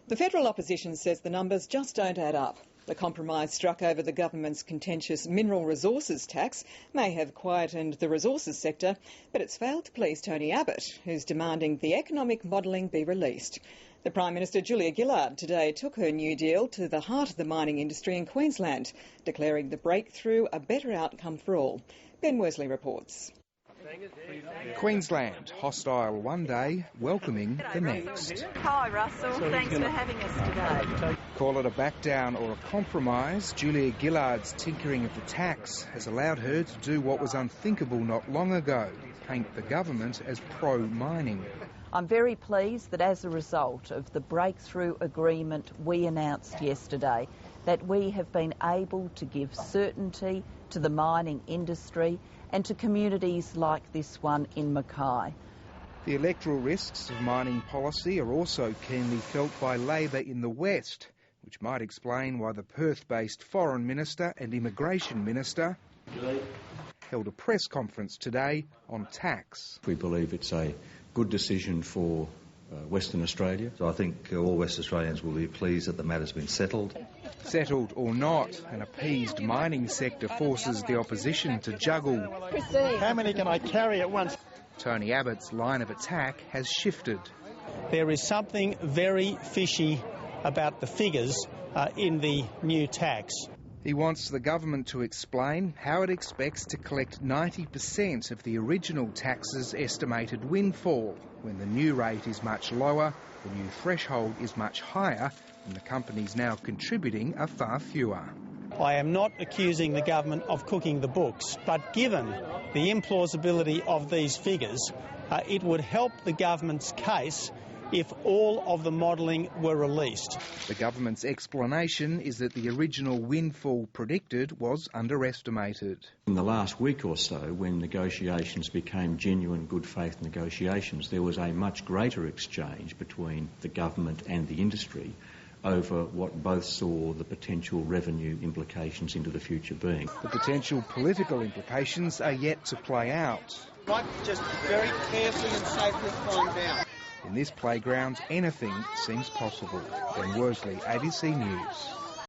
The federal opposition says the numbers just don't add up. The compromise struck over the government's contentious mineral resources tax may have quietened the resources sector, but it's failed to please Tony Abbott, who's demanding the economic modelling be released. The Prime Minister, Julia Gillard, today took her new deal to the heart of the mining industry in Queensland, declaring the breakthrough a better outcome for all. Ben Worsley reports. Queensland, hostile one day, welcoming the next. Hi Russell, thanks for having us today. Call it a back down or a compromise, Julia Gillard's tinkering of the tax has allowed her to do what was unthinkable not long ago, paint the government as pro-mining. I'm very pleased that as a result of the breakthrough agreement we announced yesterday, that we have been able to give certainty to the mining industry and to communities like this one in Mackay. The electoral risks of mining policy are also keenly felt by Labor in the West, which might explain why the Perth-based Foreign Minister and Immigration Minister held a press conference today on tax. We believe it's a good decision for Western Australia. So I think all West Australians will be pleased that the matter's been settled. Settled or not, an appeased mining sector forces the opposition to juggle. How many can I carry at once? Tony Abbott's line of attack has shifted. There is something very fishy about the figures in the new tax. He wants the government to explain how it expects to collect 90% of the original tax's estimated windfall, when the new rate is much lower, the new threshold is much higher, and the companies now contributing are far fewer. I am not accusing the government of cooking the books, but given the implausibility of these figures, it would help the government's case if all of the modelling were released. The government's explanation is that the original windfall predicted was underestimated. In the last week or so, when negotiations became genuine good faith negotiations, there was a much greater exchange between the government and the industry over what both saw the potential revenue implications into the future being. The potential political implications are yet to play out. Like just very carefully and safely climb down. In this playground, anything seems possible. Ben Worsley, ABC News.